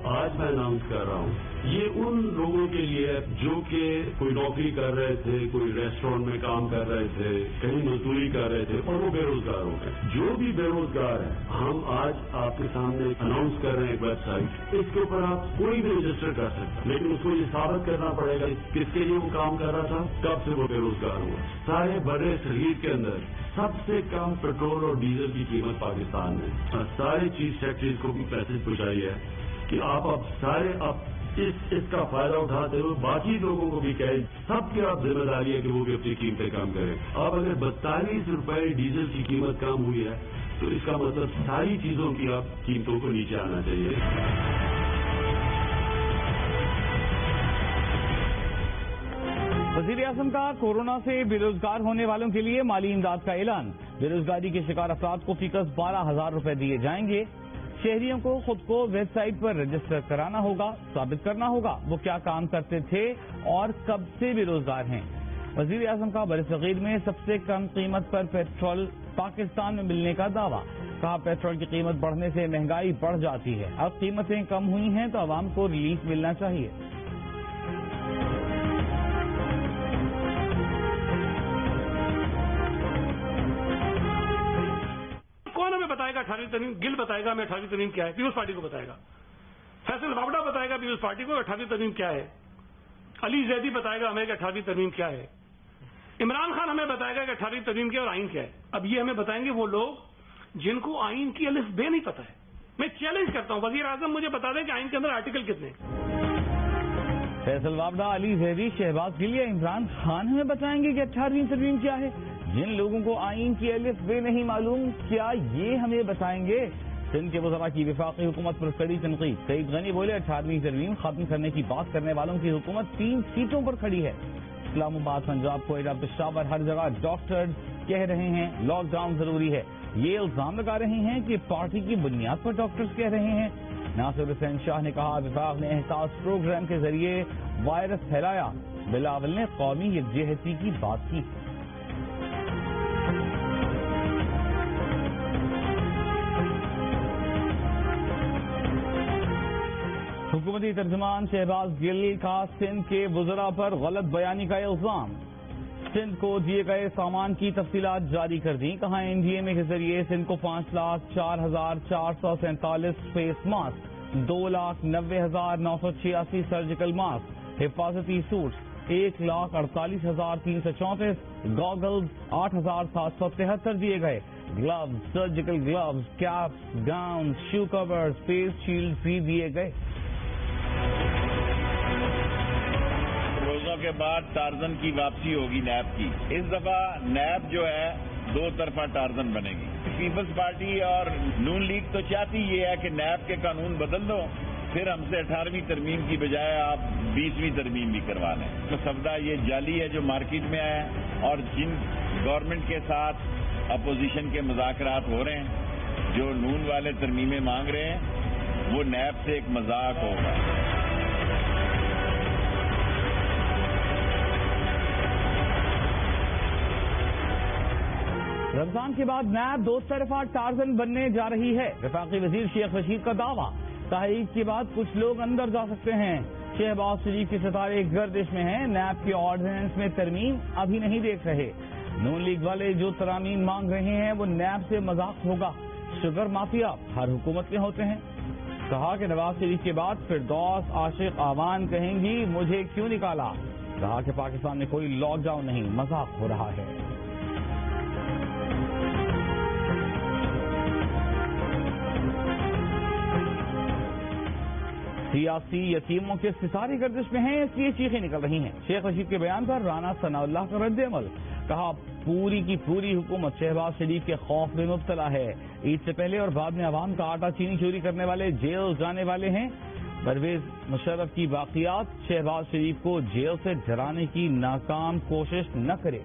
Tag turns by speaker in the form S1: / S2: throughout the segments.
S1: آج میں اناؤنس کر رہا ہوں یہ ان لوگوں کے لیے ہے جو کہ کوئی نوکری کر رہے تھے, کوئی ریسٹورینٹ میں کام کر رہے تھے, کہیں مزدوری کر رہے تھے اور وہ بے روزگار ہو گئے. جو بھی بے روزگار ہے ہم آج آپ کے سامنے اناؤنس کر رہے ہیں ایک ویب سائٹ, اس کے اوپر آپ کوئی بھی رجسٹر کر سکتا, لیکن اس کو یہ ثابت کرنا پڑے گا کس کے لیے وہ کام کر رہا تھا, کب سے وہ بے روزگار ہوا. سارے برے صغیر کے اندر سب سے کم پیٹرول اور ڈیزل کی قیمت پاکستان میں. سارے چیف سیکرٹریز کو بھی میسج پہنچائی ہے کہ آپ اب سارے اس کا فائدہ اٹھاتے ہوئے باقی لوگوں کو بھی کہیں سب کی آپ ذمہ داری ہے کہ وہ بھی اپنی قیمتیں کم کریں. اب اگر 42 روپے ڈیزل کی قیمت کم ہوئی ہے تو اس کا مطلب ساری چیزوں کی آپ قیمتوں کو نیچے آنا چاہیے.
S2: وزیر اعظم کا کورونا سے بے روزگار ہونے والوں کے لیے مالی امداد کا اعلان. بے روزگاری کے شکار افراد کو فیکس 12,000 روپے دیے جائیں گے. شہریوں کو خود کو ویب سائٹ پر رجسٹر کرانا ہوگا, ثابت کرنا ہوگا وہ کیا کام کرتے تھے اور کب سے بے روزگار ہیں. وزیر اعظم کا برصغیر میں سب سے کم قیمت پر پیٹرول پاکستان میں ملنے کا دعویٰ. کہا پیٹرول کی قیمت بڑھنے سے مہنگائی بڑھ جاتی ہے, اب قیمتیں کم ہوئی ہیں تو عوام کو ریلیف ملنا چاہیے.
S3: بتائے گا 18ویں ترمیم, گل بتائے گا ہمیں 18ویں ترمیم کیا ہے, پیپلز پارٹی کو بتائے گا. فیصل وابڈا بتائے گا پیپلز پارٹی کو 18ویں ترمیم کیا ہے. علی زیدی بتائے گا ہمیں کہ 18ویں ترمیم کیا ہے. عمران خان ہمیں بتائے گا کہ 18ویں ترمیم کیا اور آئین کیا ہے. اب یہ ہمیں بتائیں گے وہ لوگ جن کو آئین کی الف بے نہیں پتہ ہے. میں چیلنج کرتا ہوں وزیر اعظم مجھے بتا دیں کہ آئین کے اندر آرٹیکل کتنے ہیں.
S2: فیصل وابڈا, علی زیدی, شہباز گل یا عمران خان ہمیں بتائیں گے کہ 18ویں ترمیم کیا ہے. جن لوگوں کو آئین کی الف بے نہیں معلوم کیا یہ ہمیں بتائیں گے. سندھ کے وزراء کی وفاقی حکومت پر کڑی تنقید. سعید غنی بولے 18ویں ترمیم ختم کرنے کی بات کرنے والوں کی حکومت 3 سیٹوں پر کھڑی ہے. اسلام آباد, پنجاب, کوئٹہ, پشاور ہر جگہ ڈاکٹرز کہہ رہے ہیں لاک ڈاؤن ضروری ہے. یہ الزام لگا رہے ہیں کہ پارٹی کی بنیاد پر ڈاکٹرز کہہ رہے ہیں. ناصر حسین شاہ نے کہا وفاق نے احساس پروگرام کے ذریعے وائرس پھیلایا. بلاول نے قومی یکجہتی کی بات کی. حکومتی ترجمان شہباز گل کا سندھ کے وزراء پر غلط بیانی کا الزام. سندھ کو دیے گئے سامان کی تفصیلات جاری کر دیں. کہا این ڈی ایم اے کے ذریعے سندھ کو 5,04,447 فیس ماسک, 2,90,986 سرجیکل ماسک, حفاظتی سوٹس 1,48,334, گاگلز 8,773 دیے گئے. Gloves, surgical gloves, caps, gown, shoe covers, face shield بھی دیے گئے.
S4: روزوں کے بعد ٹارزن کی واپسی ہوگی نیب کی. اس دفعہ نیب جو ہے 2 طرفہ ٹارزن بنے گی. پیپلز پارٹی اور نون لیگ تو چاہتی یہ ہے کہ نیب کے قانون بدل دو, پھر ہم سے 18ویں ترمیم کی بجائے آپ 20ویں ترمیم بھی کروا لیں. تو سودا یہ جعلی ہے جو مارکیٹ میں آیا ہے, اور جن گورنمنٹ کے ساتھ اپوزیشن کے مذاکرات ہو رہے ہیں, جو نون والے ترمیمیں مانگ رہے ہیں, وہ نیب سے ایک مذاق ہوگا.
S2: رمضان کے بعد نیب 2 طرفہ ٹارزن بننے جا رہی ہے. وفاقی وزیر شیخ رشید کا دعویٰ. تحریک کے بعد کچھ لوگ اندر جا سکتے ہیں. شہباز شریف کے ستارے گردش میں ہیں. نیب کے آرڈیننس میں ترمیم ابھی نہیں دیکھ رہے. نون لیگ والے جو ترامیم مانگ رہے ہیں وہ نیب سے مذاق ہوگا. شوگر مافیا ہر حکومت میں ہوتے ہیں. کہا کہ نواز شریف کے بعد فردوس عاشق آوان کہیں گی مجھے کیوں نکالا. کہا کہ پاکستان میں کوئی لاک ڈاؤن نہیں, مذاق ہو رہا ہے. سیاسی یتیموں کے ستارے گردش میں ہیں, اس لیے چیخیں نکل رہی ہیں. شیخ رشید کے بیان پر رانا ثناء اللہ کا رد عمل. کہا پوری کی پوری حکومت شہباز شریف کے خوف میں مبتلا ہے. عید سے پہلے اور بعد میں عوام کا آٹا چینی چوری کرنے والے جیل جانے والے ہیں. پرویز مشرف کی باقیات شہباز شریف کو جیل سے ڈرانے کی ناکام کوشش نہ کرے.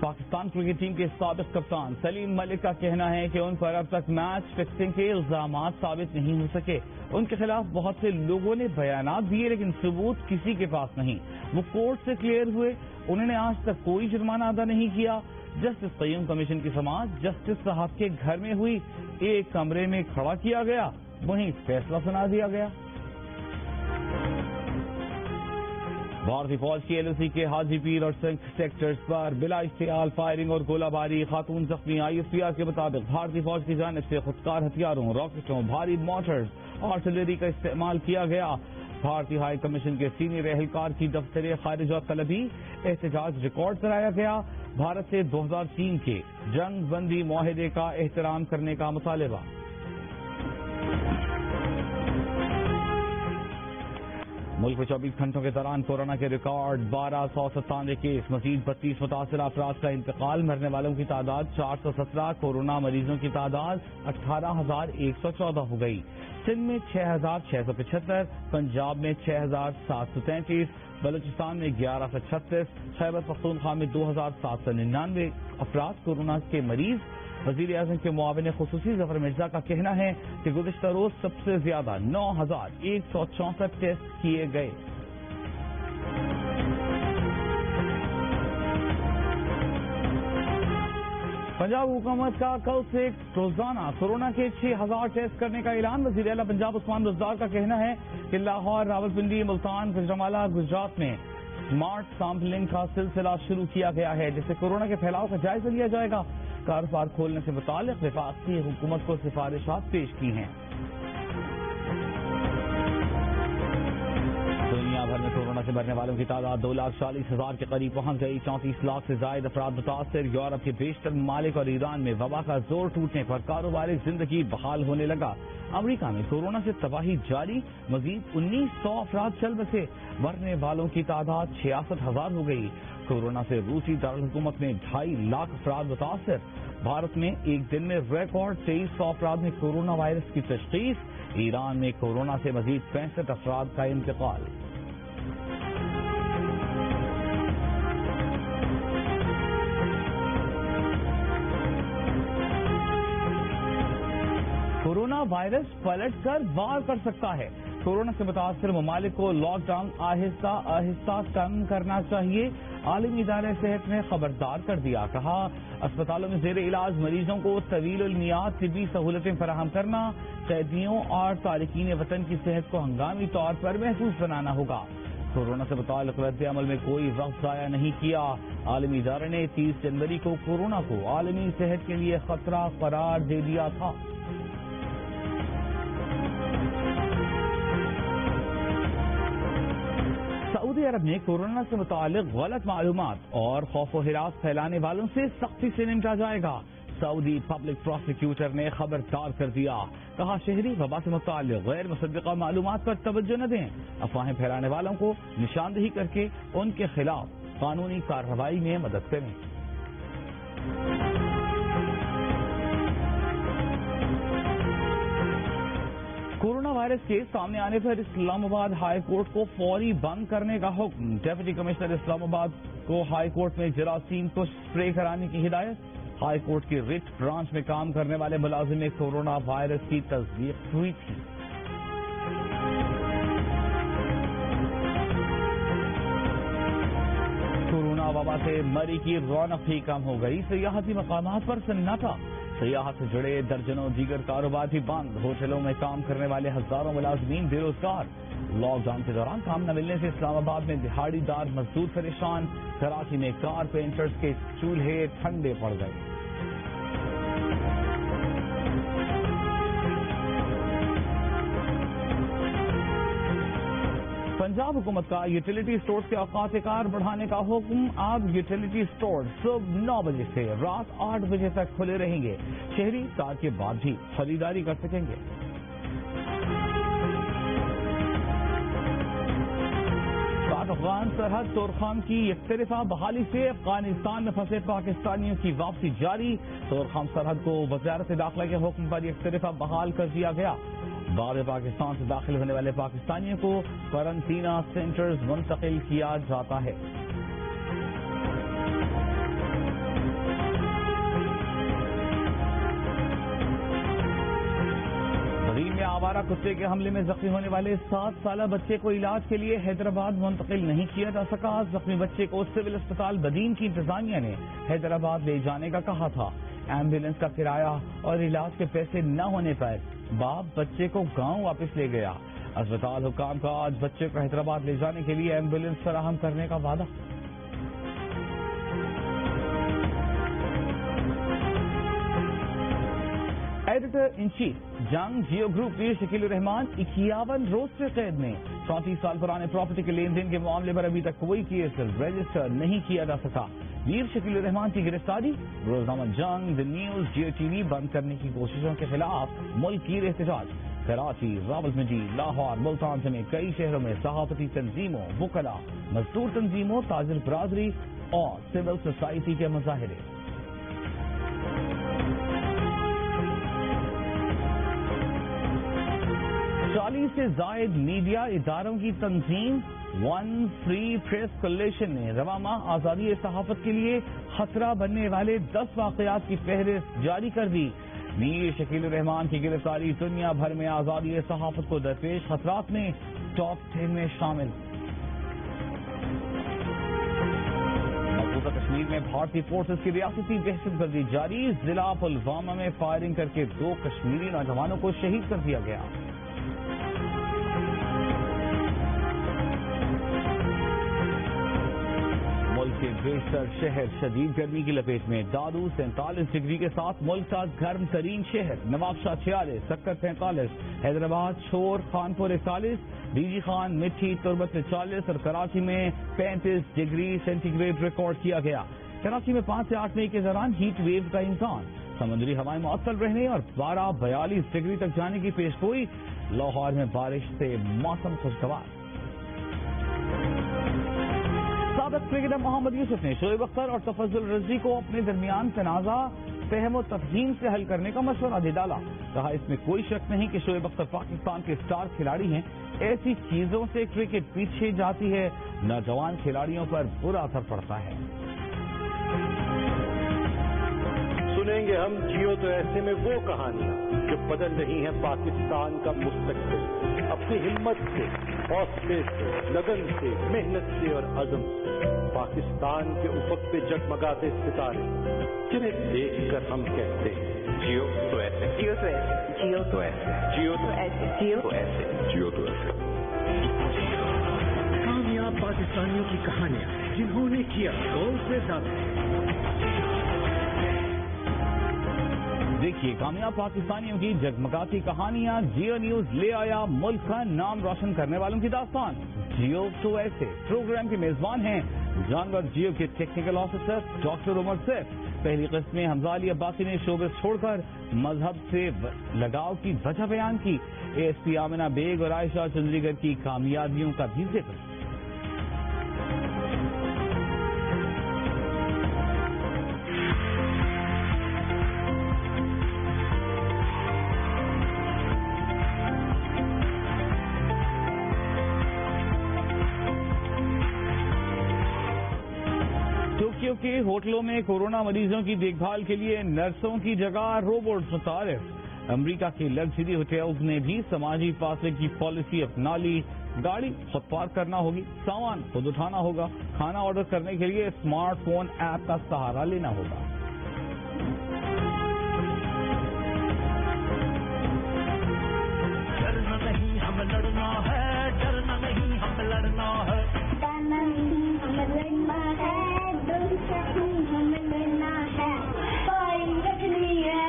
S2: پاکستان کرکٹ ٹیم کے سابق کپتان سلیم ملک کا کہنا ہے کہ ان پر اب تک میچ فکسنگ کے الزامات ثابت نہیں ہو سکے. ان کے خلاف بہت سے لوگوں نے بیانات دیے لیکن ثبوت کسی کے پاس نہیں. وہ کورٹ سے کلیئر ہوئے. انہوں نے آج تک کوئی جرمانہ ادا نہیں کیا. جسٹس قیوم کمیشن کی سماعت جسٹس صاحب کے گھر میں ہوئی. ایک کمرے میں کھڑا کیا گیا, وہیں فیصلہ سنا دیا گیا. بھارتی فوج کی LOC کے حاجی پیر اور سنکھ سیکٹرز پر بلا اشتعال فائرنگ اور گولہ باری, خاتون زخمی. ISPR کے مطابق بھارتی فوج کی جانب سے خودکار ہتھیاروں, راکٹوں, بھاری موٹرز, آرٹلری کا استعمال کیا گیا. بھارتی ہائی کمیشن کے سینئر اہلکار کی دفتر خارجہ طلبی احتجاج ریکارڈ کرایا گیا. بھارت سے 2003 کے جنگ بندی معاہدے کا احترام کرنے کا مطالبہ. ملک میں 24 گھنٹوں کے دوران کورونا کے ریکارڈ 1297 کیس, مزید 32 متاثرہ افراد کا انتقال. مرنے والوں کی تعداد 417, کورونا مریضوں کی تعداد 18,114 ہو گئی. سندھ میں 6,675, پنجاب میں 6,733, بلوچستان میں 1,136, خیبر پختونخوا میں 2,799 افراد کورونا کے مریض. وزیر اعظم کے معاون خصوصی ظفر مرزا کا کہنا ہے کہ گزشتہ روز سب سے زیادہ 9,164 ٹیسٹ کیے گئے. پنجاب حکومت کا کل سے روزانہ کورونا کے 6,000 ٹیسٹ کرنے کا اعلان. وزیر اعلیٰ پنجاب عثمان بزدار کا کہنا ہے کہ لاہور, راولپنڈی, ملتان, گجرانوالہ, گجرات میں اسمارٹ سیمپلنگ کا سلسلہ شروع کیا گیا ہے جس سے کورونا کے پھیلاؤ کا جائزہ لیا جائے گا. کاروبار کھولنے سے متعلق وفاقی حکومت کو سفارشات پیش کی ہیں. دنیا بھر میں کورونا سے مرنے والوں کی تعداد 2,40,000 کے قریب پہنچ گئی. 34 لاکھ سے زائد افراد متاثر. یورپ کے بیشتر ممالک اور ایران میں وبا کا زور ٹوٹنے پر کاروباری زندگی بحال ہونے لگا. امریکہ میں کورونا سے تباہی جاری, مزید 1,900 افراد چل بسے. مرنے والوں کی تعداد 66,000 ہو گئی. کورونا سے روسی دارالحکومت میں 2.5 لاکھ افراد متاثر. بھارت میں ایک دن میں ریکارڈ 2,300 افراد میں کورونا وائرس کی تشخیص. ایران میں کورونا سے مزید 65 افراد کا انتقال. کورونا وائرس پلٹ کر وار کر سکتا ہے. کورونا سے متاثر ممالک کو لاک ڈاؤن آہستہ آہستہ کم کرنا چاہیے. عالمی ادارہ صحت نے خبردار کر دیا. کہا اسپتالوں میں زیر علاج مریضوں کو طویل المیعاد طبی سہولتیں فراہم کرنا. قیدیوں اور تارکین وطن کی صحت کو ہنگامی طور پر محفوظ بنانا ہوگا. کورونا سے متعلق رد عمل میں کوئی وقت ضائع نہیں کیا. عالمی ادارے نے 30 جنوری کو کورونا کو عالمی صحت کے لیے خطرہ قرار دے دیا تھا. سعودی عرب نے کورونا سے متعلق غلط معلومات اور خوف و ہراس پھیلانے والوں سے سختی سے نمٹا جائے گا. سعودی پبلک پروسیکیوٹر نے خبردار کر دیا. کہا شہری وبا سے متعلق غیر مصدقہ معلومات پر توجہ نہ دیں. افواہیں پھیلانے والوں کو نشاندہی کر کے ان کے خلاف قانونی کارروائی میں مدد کریں. کورونا وائرس کے سامنے آنے پر اسلام آباد ہائی کورٹ کو فوری بند کرنے کا حکم. ڈپٹی کمشنر اسلام آباد کو ہائی کورٹ میں جراثیم کو اسپرے کرانے کی ہدایت. ہائی کورٹ کی ریٹ برانچ میں کام کرنے والے ملازم میں کورونا وائرس کی تصدیق ہوئی تھی. کورونا وبا سے مری کی رونق بھی کم ہو گئی. سیاحتی مقامات پر سناٹا. سیاحت سے جڑے درجنوں دیگر کاروبار بھی بند. ہوٹلوں میں کام کرنے والے ہزاروں ملازمین بے روزگار. لاک ڈاؤن کے دوران کام نہ ملنے سے اسلام آباد میں دہاڑی دار مزدور پریشان. کراچی میں کارپینٹرز کے چولہے ٹھنڈے پڑ گئے. پنجاب حکومت کا یوٹیلیٹی اسٹورز کے اوقات کار بڑھانے کا حکم. اب یوٹیلیٹی اسٹور صبح 9 بجے سے رات 8 بجے تک کھلے رہیں گے. شہری اتوار کے بعد بھی خریداری کر سکیں گے. پاک افغان سرحد طورخام کی یک طرفہ بحالی سے افغانستان میں پھنسے پاکستانیوں کی واپسی جاری. طورخام سرحد کو وزارت داخلہ کے حکم پر یک طرفہ بحال کر دیا گیا. بعد پاکستان سے داخل ہونے والے پاکستانیوں کو قرنطینہ سینٹرز منتقل کیا جاتا ہے. کتے کے حملے میں زخمی ہونے والے 7 سالہ بچے کو علاج کے لیے حیدرآباد منتقل نہیں کیا جا سکا. زخمی بچے کو سول اسپتال بدین کی انتظامیہ نے حیدرآباد لے جانے کا کہا تھا. ایمبولینس کا کرایہ اور علاج کے پیسے نہ ہونے پر باپ بچے کو گاؤں واپس لے گیا. اسپتال حکام کا آج بچے کو حیدرآباد لے جانے کے لیے ایمبولینس فراہم کرنے کا وعدہ. ایڈیٹر ان چیف جنگ جیو گروپ ویر شکیل الرحمان 51 روز سے قید میں. 34 سال پرانے پراپرٹی کے لین دین کے معاملے پر ابھی تک کوئی کیس رجسٹر نہیں کیا جا سکا. ویر شکیل الرحمان کی گرفتاری روزنامہ جنگ، دی نیوز، جیو ٹی وی بند کرنے کی کوششوں کے خلاف ملک کی احتجاج. کراچی، راولپنڈی، لاہور، ملتان سمیت کئی شہروں میں صحافتی تنظیموں، وکلاء، مزدور تنظیموں، تاجر برادری اور سول سوسائٹی کے مظاہرے. سے زائد میڈیا اداروں کی تنظیم ون فری پریس کولیشن نے رواں ماہ آزادی صحافت کے لیے خطرہ بننے والے 10 واقعات کی فہرست جاری کر دی. میر شکیل الرحمان کی گرفتاری دنیا بھر میں آزادی صحافت کو درپیش خطرات میں ٹاپ 10 میں شامل. مقبوضہ کشمیر میں بھارتی فورسز کی ریاستی دہشت گردی جاری. ضلع پلوامہ میں فائرنگ کر کے 2 کشمیری نوجوانوں کو شہید کر دیا گیا. ملک کے بیشتر شہر شدید گرمی کی لپیٹ میں. دادو 47 ڈگری کے ساتھ ملک کا گرم ترین شہر. نوابشاہ 46، سکر 45، حیدرآباد، شور، خانپور 41، ڈی جی خان، مٹھی، تربت میں 40 اور کراچی میں 35 ڈگری سینٹی گریڈ ریکارڈ کیا گیا. کراچی میں 5 سے 8 مئی کے دوران ہیٹ ویو کا امکان. سمندری ہوائیں معطل رہنے اور 42 ڈگری تک جانے کی پیش گوئی. لاہور میں بارش سے موسم خوشگوار. سابق کرکٹر محمد یوسف نے شعیب اختر اور تفضل رضوی کو اپنے درمیان تنازع فہم و تفہیم سے حل کرنے کا مشورہ دے ڈالا. کہا اس میں کوئی شک نہیں کہ شعیب اختر پاکستان کے اسٹار کھلاڑی ہیں. ایسی چیزوں سے کرکٹ پیچھے جاتی ہے. نوجوان کھلاڑیوں پر برا اثر پڑتا ہے.
S5: سنیں گے ہم جیو تو ایسے میں وہ کہانیاں جو بدل رہی ہیں پاکستان کا مستقبل. اپنی ہمت سے، حوصلے سے، لگن سے، محنت سے اور عزم سے پاکستان کے افق پہ جگمگاتے ستارے جنہیں دیکھ کر ہم کہتے ہیں جیو تو ایسے، جیو تو ایسے، جیو تو ایسے، جیو تو ایسے، جیو تو ایسے، جیو تو ایسے. کامیاب پاکستانیوں کی کہانیاں جنہوں نے کیا 2 سے زیادہ.
S2: دیکھیے کامیاب پاکستانیوں کی جگمگاتی کہانیاں. جیو نیوز لے آیا ملک کا نام روشن کرنے والوں کی داستان. جیو تو ایسے پروگرام کے میزبان ہیں جانور جیو کے ٹیکنیکل آفیسر ڈاکٹر عمر سیف. پہلی قسط میں حمزہ علی عباسی نے شوبز چھوڑ کر مذہب سے لگاؤ کی وجہ بیان کی. A S P Amna Baig اور عائشہ چندریگر کی کامیابیوں کا بھی ذکر. ٹوکیو کے ہوٹلوں میں کورونا مریضوں کی دیکھ بھال کے لیے نرسوں کی جگہ روبوٹ متعارف. امریکہ کے لگژری ہوٹلز نے بھی سماجی فاصلے کی پالیسی اپنا لی. گاڑی خود پارک کرنا ہوگی، سامان خود اٹھانا ہوگا، کھانا آرڈر کرنے کے لیے اسمارٹ فون ایپ کا سہارا لینا ہوگا.
S6: ڈرنا نہیں ہم لڑنا ہے، ڈرنا نہیں ہم لڑنا ہے، ڈرنا نہیں ہم لڑنا ہے، ہم لڑنا ہے، فائرنگ رکھنی ہے،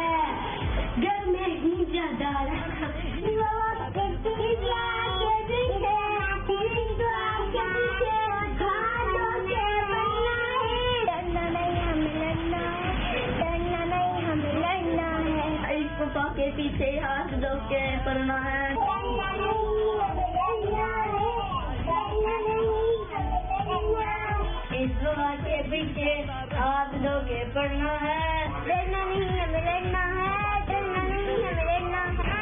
S6: گھر میں ہی زیادہ کے پیچھے ہاتھ دھو کے پڑھنا ہے. اس کے پیچھے ہاتھ دھو کے پڑھنا ہے. ڈرنا نہیں ہمیں لڑنا ہے، ڈرنا نہیں ہمیں لڑنا ہے.